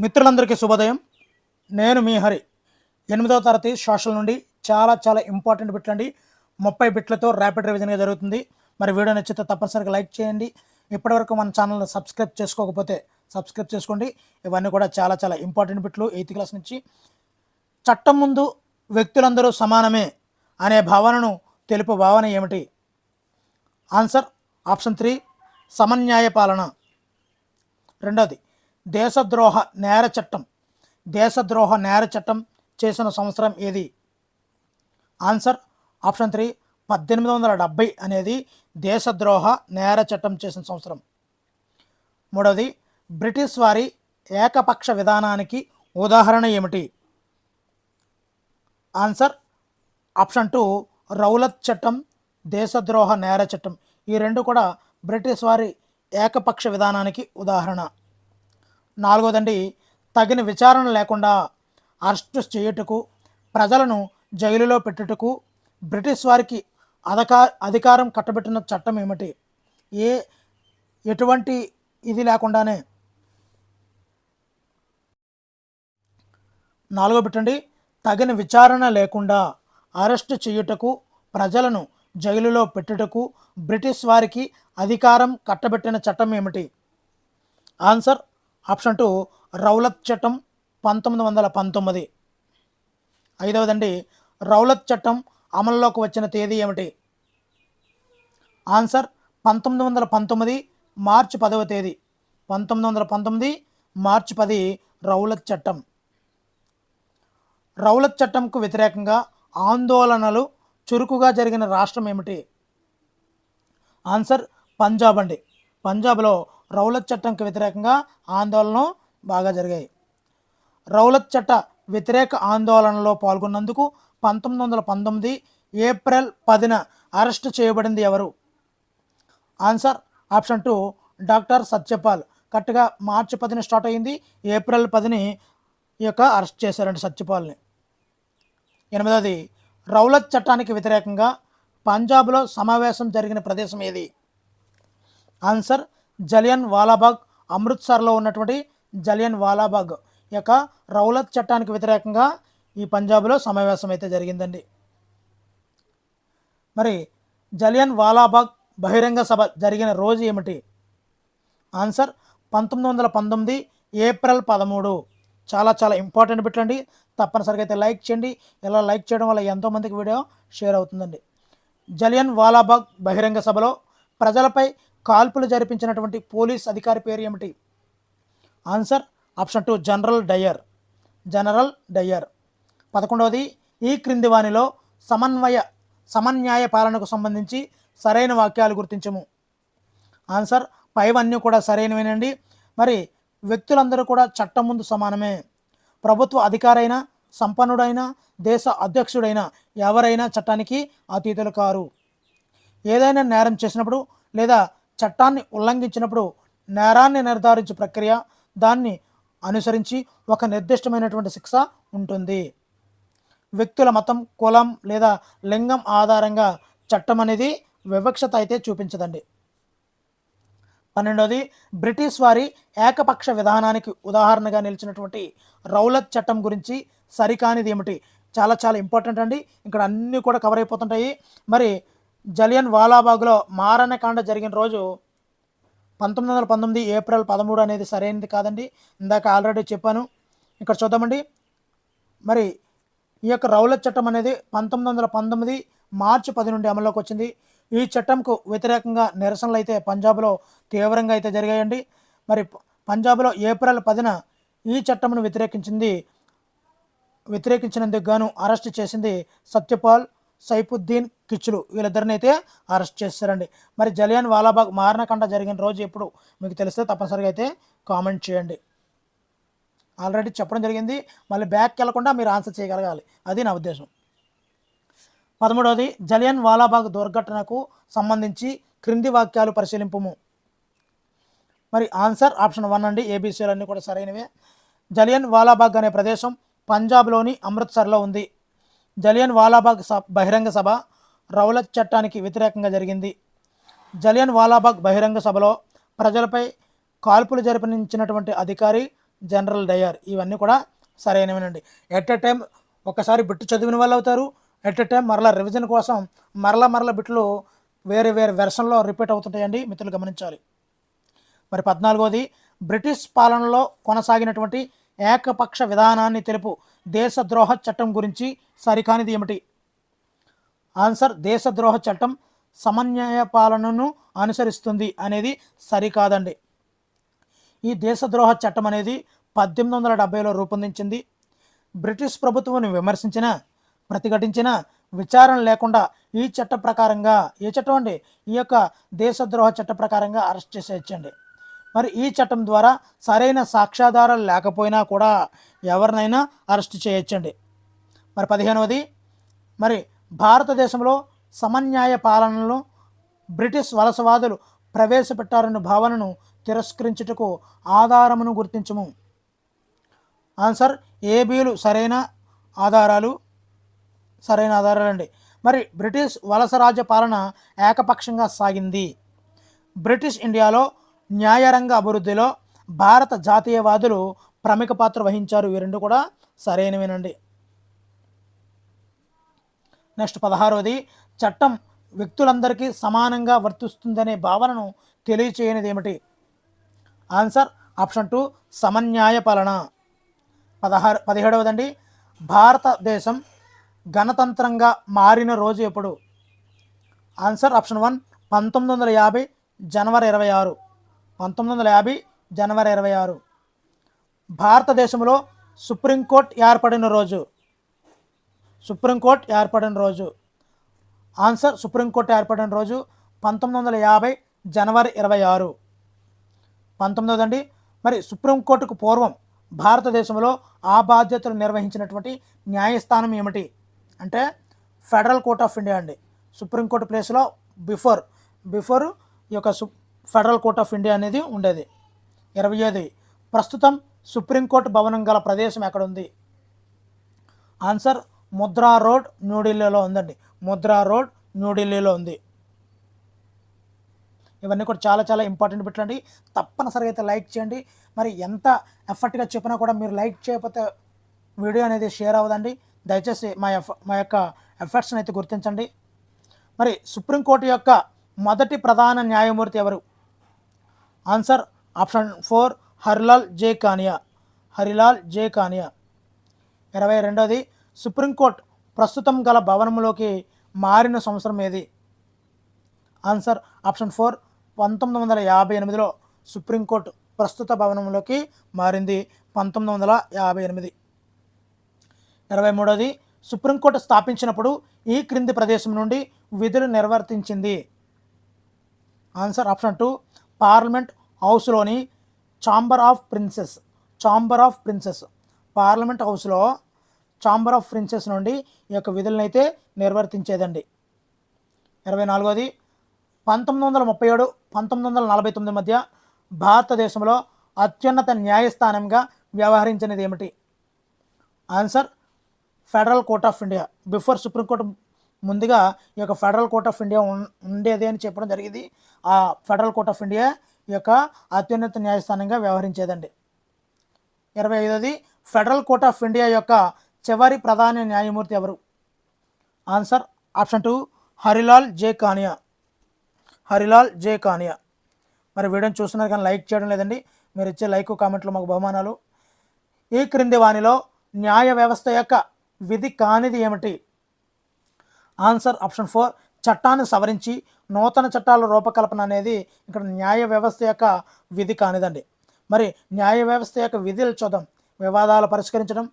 మిత్రులందరికీ శుభోదయం. నేను మీ హరి. 8వ తరగతి సోషల్ నుండి చాలా ఇంపార్టెంట్ బిట్లు అండి. 30 బిట్లతో ర్యాపిడ్ రివిజన్గా జరుగుతుంది. మరి వీడియో నచ్చితే తప్పనిసరిగా లైక్ చేయండి. ఇప్పటివరకు మన ఛానల్ని సబ్స్క్రైబ్ చేసుకోకపోతే సబ్స్క్రైబ్ చేసుకోండి. ఇవన్నీ కూడా చాలా ఇంపార్టెంట్ బిట్లు 8th క్లాస్ నుంచి. చట్టం ముందు వ్యక్తులందరూ సమానమే అనే భావనను తెలుపు భావన ఏమిటి? ఆన్సర్ ఆప్షన్ 3 సమన్యాయ పాలన. రెండవది దేశద్రోహ నేర చట్టం చేసిన సంవత్సరం ఏది? ఆన్సర్ ఆప్షన్ 3 1870 అనేది దేశద్రోహ నేర చట్టం చేసిన సంవత్సరం. మూడవది బ్రిటిష్ వారి ఏకపక్ష విధానానికి ఉదాహరణ ఏమిటి? ఆన్సర్ ఆప్షన్ 2 రౌలత్ చట్టం, దేశద్రోహ నేర చట్టం. ఈ రెండు కూడా బ్రిటిష్ వారి ఏకపక్ష విధానానికి ఉదాహరణ. నాలుగోదండి తగిన విచారణ లేకుండా అరెస్టు చేయుటకు, ప్రజలను జైలులో పెట్టుటకు బ్రిటిష్ వారికి అధికారం కట్టబెట్టిన చట్టం ఏమిటి? ఎటువంటి ఇది లేకుండానే. నాలుగో బిట్టండి తగిన విచారణ లేకుండా అరెస్టు చేయుటకు, ప్రజలను జైలులో పెట్టుటకు బ్రిటిష్ వారికి అధికారం కట్టబెట్టిన చట్టం ఏమిటి? ఆన్సర్ ఆప్షన్ 2 రౌలత్ చట్టం 1919. ఐదవదండి రౌలత్ చట్టం అమల్లోకి వచ్చిన తేదీ ఏమిటి? ఆన్సర్ 1919 మార్చి 10వ తేదీ. 1919 మార్చి 10 రౌలత్ చట్టం. రౌలత్ చట్టంకు వ్యతిరేకంగా ఆందోళనలు చురుకుగా జరిగిన రాష్ట్రం ఏమిటి? ఆన్సర్ పంజాబ్ అండి. పంజాబ్లో రౌలత్ చట్టంకి వ్యతిరేకంగా ఆందోళనలు బాగా జరిగాయి. రౌలత్ చట్ట వ్యతిరేక ఆందోళనలో పాల్గొన్నందుకు 1919 ఏప్రిల్ 10న అరెస్టు చేయబడింది ఎవరు? Answer option 2 doctor Satyapal. కరెక్ట్గా మార్చి 10న స్టార్ట్ అయింది, ఏప్రిల్ 10ని అరెస్ట్ చేశారండి సత్యపాల్ని. ఎనిమిదవది రౌలత్ చట్టానికి వ్యతిరేకంగా పంజాబ్లో సమావేశం జరిగిన ప్రదేశం ఏది? ఆన్సర్ జలియన్ వాలాబాగ్. అమృత్సర్లో ఉన్నటువంటి జలియన్ వాలాబాగ్ రౌలత్ చట్టానికి వ్యతిరేకంగా ఈ పంజాబ్లో సమావేశం అయితే జరిగిందండి. మరి జలియన్ వాలాబాగ్ బహిరంగ సభ జరిగిన రోజు ఏమిటి? Answer 1919 April 13. చాలా ఇంపార్టెంట్ బిట్లండి. తప్పనిసరిగా అయితే లైక్ చేయండి. ఇలా లైక్ చేయడం వల్ల ఎంతోమందికి వీడియో షేర్ అవుతుందండి. జలియన్ వాలాబాగ్ బహిరంగ సభలో ప్రజలపై కాల్పులు జరిపించినటువంటి పోలీస్ అధికారి పేరు ఏమిటి? Answer option 2 General Dyer. 11వది ఈ క్రింది వానిలో సమన్యాయ పాలనకు సంబంధించి సరైన వాక్యాలు గుర్తించము. ఆన్సర్ పైవన్నీ కూడా సరైనవేనండి. మరి వ్యక్తులందరూ కూడా చట్టం ముందు సమానమే. ప్రభుత్వ అధికారైన, సంపన్నుడైన, దేశ అధ్యక్షుడైన ఎవరైనా చట్టానికి అతీతులు కారు. ఏదైనా నేరం చేసినప్పుడు లేదా చట్టాన్ని ఉల్లంఘించినప్పుడు నేరాన్ని నిర్ధారించే ప్రక్రియ, దాన్ని అనుసరించి ఒక నిర్దిష్టమైనటువంటి శిక్ష ఉంటుంది. వ్యక్తుల మతం, కులం లేదా లింగం ఆధారంగా చట్టం అనేది వివక్షత అయితే చూపించదండి. 12వది బ్రిటిష్ వారి ఏకపక్ష విధానానికి ఉదాహరణగా నిలిచినటువంటి రౌలత్ చట్టం గురించి సరికానిది ఏమిటి? చాలా ఇంపార్టెంట్ అండి. ఇక్కడ అన్నీ కూడా కవర్ అయిపోతుంటాయి. మరి జలియన్ వాలాబాగ్లో మారణకాండ జరిగిన రోజు 1919 ఏప్రిల్ 13 అనేది సరైనది కాదండి. ఇందాక ఆల్రెడీ చెప్పాను. ఇక్కడ చూద్దామండి. మరి ఈ రౌలత్ చట్టం అనేది 1919 మార్చి 10 నుండి అమల్లోకి వచ్చింది. ఈ చట్టంకు వ్యతిరేకంగా నిరసనలు అయితే పంజాబ్లో తీవ్రంగా అయితే జరిగాయండి. మరి పంజాబ్లో ఏప్రిల్ 10న ఈ చట్టంను వ్యతిరేకించినందుకు గాను అరెస్ట్ చేసింది సత్యపాల్, సైఫుద్దీన్ కిచ్లు. వీళ్ళిద్దరిని అయితే అరెస్ట్ చేస్తారండి. మరి జలియన్ వాలాబాగ్ మారణకాండ జరిగిన రోజు ఎప్పుడు మీకు తెలిస్తే తప్పనిసరిగా అయితే కామెంట్ చేయండి. ఆల్రెడీ చెప్పడం జరిగింది, మళ్ళీ బ్యాక్కి వెళ్లకుండా మీరు ఆన్సర్ చేయగలగాలి, అది నా ఉద్దేశం. 13వది జలియన్ వాలాబాగ్ దుర్ఘటనకు సంబంధించి క్రింది వాక్యాలు పరిశీలింపుము. మరి ఆన్సర్ ఆప్షన్ 1 అండి. ఏబీసీలన్నీ కూడా సరైనవే. జలియన్ వాలాబాగ్ అనే ప్రదేశం పంజాబ్లోని అమృత్సర్లో ఉంది. జలియన్ వాలాబాగ్ బహిరంగ సభ రౌలత్ చట్టానికి వ్యతిరేకంగా జరిగింది. జలియన్ వాలాబాగ్ బహిరంగ సభలో ప్రజలపై కాల్పులు జరిపించినటువంటి అధికారి జనరల్ డయర్. ఇవన్నీ కూడా సరైనవేనండి. ఎట్ ఎ టైం ఒకసారి బిట్టు చదివిన వాళ్ళు అవుతారు. ఎట్ ఎ టైం మరలా రివిజన్ కోసం మరలా బిట్లు వేరే వెర్షన్లో రిపీట్ అవుతుంటాయండి, మిత్రులు గమనించాలి. మరి 14వది, బ్రిటిష్ పాలనలో కొనసాగినటువంటి ఏకపక్ష విధానాన్ని తెలుపు దేశద్రోహ చట్టం గురించి సరికానిది ఏమిటి? ఆన్సర్, దేశద్రోహ చట్టం సమన్వయ పాలనను అనుసరిస్తుంది అనేది సరికాదండి. ఈ దేశద్రోహ చట్టం అనేది 1870లో రూపొందించింది. బ్రిటిష్ ప్రభుత్వాన్ని విమర్శించిన, ప్రతిఘటించిన విచారణ లేకుండా ఈ చట్ట ప్రకారంగా, ఏ చట్టం అండి, ఈ యొక్క దేశద్రోహ చట్ట ప్రకారంగా అరెస్ట్ చేసేయచ్చండి. మరి ఈ చట్టం ద్వారా సరైన సాక్ష్యాధారాలు లేకపోయినా కూడా ఎవరినైనా అరెస్ట్ చేయొచ్చండి. మరి 15వది, మరి భారతదేశంలో సమన్యాయ పాలనలో బ్రిటిష్ వలసవాదులు ప్రవేశపెట్టారన్న భావనను తిరస్కరించుటకు ఆధారమును గుర్తించము. ఆన్సర్, ఏబీలు సరైన ఆధారాలండి. మరి బ్రిటిష్ వలసరాజ్య పాలన ఏకపక్షంగా సాగింది. బ్రిటిష్ ఇండియాలో న్యాయరంగ అభివృద్ధిలో భారత జాతీయవాదులు ప్రముఖ పాత్ర వహించారు. ఇవి రెండు కూడా సరైనవేనండి. నెక్స్ట్ 16వది, చట్టం వ్యక్తులందరికీ సమానంగా వర్తిస్తుందనే భావనను తెలియచేయనిది ఏమిటి? ఆన్సర్, ఆప్షన్ 2 సమన్యాయ పాలన. 17వదండి, భారతదేశం గణతంత్రంగా మారిన రోజు ఎప్పుడు? ఆన్సర్, ఆప్షన్ 1 1950 జనవరి 26. 1950 జనవరి 26. భారతదేశంలో సుప్రీంకోర్టు ఏర్పడిన రోజు? సుప్రీంకోర్టు ఏర్పడిన రోజు. ఆన్సర్, సుప్రీంకోర్టు ఏర్పడిన రోజు 1950 జనవరి 26. 19వదండి, మరి సుప్రీంకోర్టుకు పూర్వం భారతదేశంలో ఆ బాధ్యతలు నిర్వహించినటువంటి న్యాయస్థానం ఏమిటి? అంటే ఫెడరల్ కోర్ట్ ఆఫ్ ఇండియా అండి. సుప్రీంకోర్టు ప్లేస్లో బిఫోర్ ఈ యొక్క ఫెడరల్ కోర్ట్ ఆఫ్ ఇండియా అనేది ఉండేది. 20వది, ప్రస్తుతం సుప్రీంకోర్టు భవనం గల ప్రదేశం ఎక్కడ ఉంది? ఆన్సర్, ముద్రా రోడ్, న్యూఢిల్లీలో ఉందండి. ముద్రా రోడ్, న్యూఢిల్లీలో ఉంది. ఇవన్నీ కూడా చాలా ఇంపార్టెంట్ బిట్లు అండి. తప్పనిసరిగా అయితే లైక్ చేయండి. మరి ఎంత ఎఫర్ట్గా చెప్పినా కూడా మీరు లైక్ చేయకపోతే వీడియో అనేది షేర్ అవ్వదండి. దయచేసి మా యొక్క ఎఫర్ట్స్ని అయితే గుర్తించండి. మరి సుప్రీంకోర్టు యొక్క మొదటి ప్రధాన న్యాయమూర్తి ఎవరు? ఆన్సర్, ఆప్షన్ 4 హరిలాల్ జే కానియా. 22వది, సుప్రీంకోర్టు ప్రస్తుతం గల భవనంలోకి మారిన సంవత్సరం ఏది? ఆన్సర్, ఆప్షన్ 4 1958లో సుప్రీంకోర్టు ప్రస్తుత భవనంలోకి మారింది. 1958. 23వది, సుప్రీంకోర్టు స్థాపించినప్పుడు ఈ క్రింది ప్రదేశం నుండి విధులు నిర్వర్తించింది? ఆన్సర్, ఆప్షన్ 2 పార్లమెంట్ హౌస్లోని ఛాంబర్ ఆఫ్ ప్రిన్సెస్. పార్లమెంట్ హౌస్లో ఛాంబర్ ఆఫ్ ప్రిన్సెస్ నుండి ఈ యొక్క విధులను అయితే నిర్వర్తించేదండి. 24వది, 1937 1949 మధ్య భారతదేశంలో అత్యున్నత న్యాయస్థానంగా వ్యవహరించినది ఏమిటి? Answer, federal court of India. Before supreme court ముందుగా ఈ యొక్క ఫెడరల్ కోర్ట్ ఆఫ్ ఇండియా ఉండేది అని చెప్పడం జరిగింది. ఆ ఫెడరల్ కోర్ట్ ఆఫ్ ఇండియా ఈ యొక్క అత్యున్నత న్యాయస్థానంగా వ్యవహరించేదండి. 25వది, ఫెడరల్ కోర్ట్ ఆఫ్ ఇండియా యొక్క చివరి ప్రధాన న్యాయమూర్తి ఎవరు? ఆన్సర్, ఆప్షన్ 2 హరిలాల్ జే కానియా. మరి వీడియోని చూస్తున్నారు కానీ లైక్ చేయడం లేదండి. మీరు ఇచ్చే లైక్ కామెంట్లు మాకు బహుమానాలు. ఈ క్రింది వానిలో న్యాయ వ్యవస్థ యొక్క విధి కానిది ఏమిటి? ఆన్సర్, ఆప్షన్ 4 చట్టాన్ని సవరించి నూతన చట్టాల రూపకల్పన అనేది ఇక్కడ న్యాయ వ్యవస్థ యొక్క విధి కానిదండి. మరి న్యాయ వ్యవస్థ యొక్క విధులు చూద్దాం. వివాదాలు పరిష్కరించడం,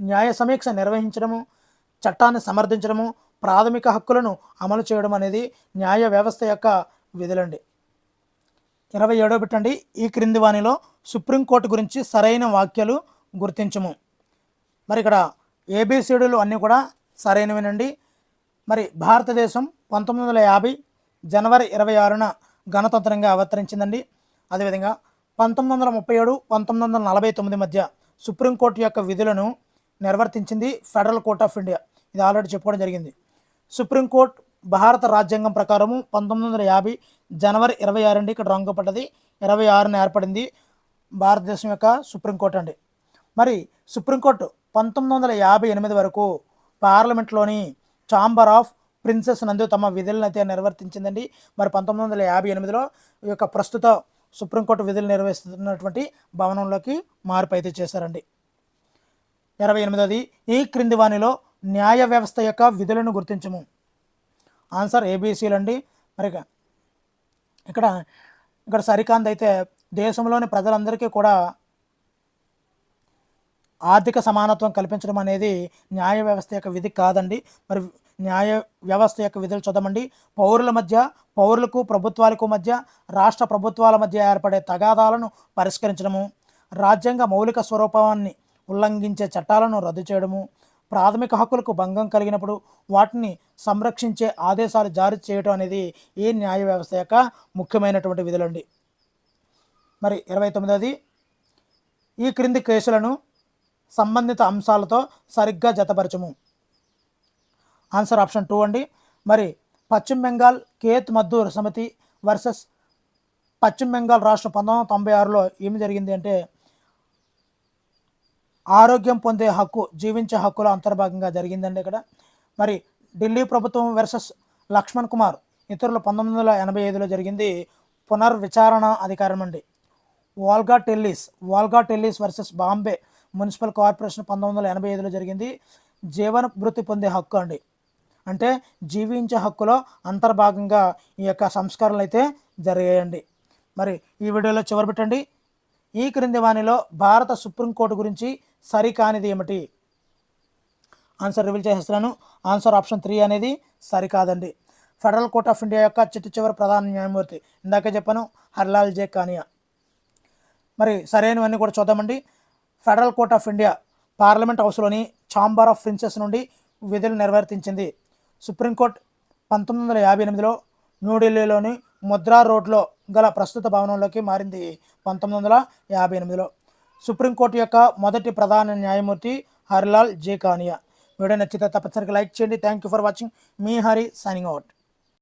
న్యాయ సమీక్ష నిర్వహించడము, చట్టాన్ని సమర్థించడము, ప్రాథమిక హక్కులను అమలు చేయడం అనేది న్యాయ వ్యవస్థ యొక్క విధులండి. 27వ బిట్టండి, ఈ క్రింది వానిలో సుప్రీంకోర్టు గురించి సరైన వాక్యాలు గుర్తించము. మరి ఇక్కడ ఏబిసిడీలు అన్నీ కూడా సరైనవేనండి. మరి భారతదేశం 1950 జనవరి 26న గణతంత్రంగా అవతరించిందండి. అదేవిధంగా 1937 1949 మధ్య సుప్రీంకోర్టు యొక్క విధులను నిర్వర్తించింది ఫెడరల్ కోర్ట్ ఆఫ్ ఇండియా. ఇది ఆల్రెడీ చెప్పుకోవడం జరిగింది. సుప్రీంకోర్టు భారత రాజ్యాంగం ప్రకారము 1950 జనవరి 26 అండి, ఇక్కడ రంగు పడ్డది, 26న ఏర్పడింది. భారతదేశం యొక్క సుప్రీంకోర్టు అండి. మరి సుప్రీంకోర్టు 1958 వరకు పార్లమెంట్లోని ఛాంబర్ ఆఫ్ ప్రిన్సెస్ నందు తమ విధులను అయితే నిర్వర్తించిందండి. మరి 1958లో ఈ యొక్క ప్రస్తుత సుప్రీంకోర్టు విధులు నిర్వహిస్తున్నటువంటి భవనంలోకి మార్పు అయితే చేశారండి. 28ది ఈ క్రింది వానిలో న్యాయ వ్యవస్థ యొక్క విధులను గుర్తించము. ఆన్సర్ ఏబిసిలు అండి. మరి ఇక్కడ సరికాంత్ అయితే దేశంలోని ప్రజలందరికీ కూడా ఆర్థిక సమానత్వం కల్పించడం అనేది న్యాయ వ్యవస్థ యొక్క విధి కాదండి. మరి న్యాయ వ్యవస్థ యొక్క విధులు చూద్దామండి. పౌరుల మధ్య, పౌరులకు ప్రభుత్వాలకు మధ్య, రాష్ట్ర ప్రభుత్వాల మధ్య ఏర్పడే తగాదాలను పరిష్కరించడము, రాజ్యాంగ మౌలిక స్వరూపాన్ని ఉల్లంఘించే చట్టాలను రద్దు చేయడము, ప్రాథమిక హక్కులకు భంగం కలిగినప్పుడు వాటిని సంరక్షించే ఆదేశాలు జారీ చేయడం అనేది ఈ న్యాయ వ్యవస్థ యొక్క ముఖ్యమైనటువంటి విధులండి. మరి 29ది ఈ క్రింది కేసులను సంబంధిత అంశాలతో సరిగ్గా జతపరచము. ఆన్సర్ ఆప్షన్ 2 అండి. మరి పశ్చిమ బెంగాల్ కేత్ మద్దూర్ సమితి వర్సెస్ పశ్చిమ బెంగాల్ రాష్ట్రం 1996లో ఏమి జరిగింది అంటే ఆరోగ్యం పొందే హక్కు, జీవించే హక్కుల అంతర్భాగంగా జరిగిందండి ఇక్కడ. మరి ఢిల్లీ ప్రభుత్వం వర్సెస్ లక్ష్మణ్ కుమార్ ఇతరులు 1985లో జరిగింది పునర్విచారణ అధికారం అండి. వాల్గా టెల్లిస్ వర్సెస్ బాంబే మున్సిపల్ కార్పొరేషన్ 1985లో జరిగింది జీవన భృతి పొందే హక్కు అండి. అంటే జీవించే హక్కులో అంతర్భాగంగా ఈ యొక్క సంస్కరణలు అయితే జరిగాయండి. మరి ఈ వీడియోలో చివరి పెట్టండి. ఈ క్రింది వానిలో భారత సుప్రీంకోర్టు గురించి సరికానిది ఏమిటి? ఆన్సర్ రివీల్ చేసేస్తున్నాను. ఆన్సర్ ఆప్షన్ 3 అనేది సరికాదండి. ఫెడరల్ కోర్ట్ ఆఫ్ ఇండియా యొక్క చివరి ప్రధాన న్యాయమూర్తి ఇందాకే చెప్పాను, హర్లాల్ జే కానియా. మరి సరైనవన్నీ కూడా చూద్దామండి. Federal court of India parliament హౌస్లోని ఛాంబర్ ఆఫ్ ప్రిన్సెస్ నుండి విధులు నిర్వర్తించింది. సుప్రీంకోర్టు 1958లో న్యూఢిల్లీలోని ముద్రా రోడ్లో గల ప్రస్తుత భవనంలోకి మారింది 1958లో. సుప్రీంకోర్టు యొక్క మొదటి ప్రధాన న్యాయమూర్తి హర్లాల్ జే కానియా. వీడియో నచ్చితే తప్పనిసరిగా లైక్ చేయండి. Thank you for watching. Me Hari signing out.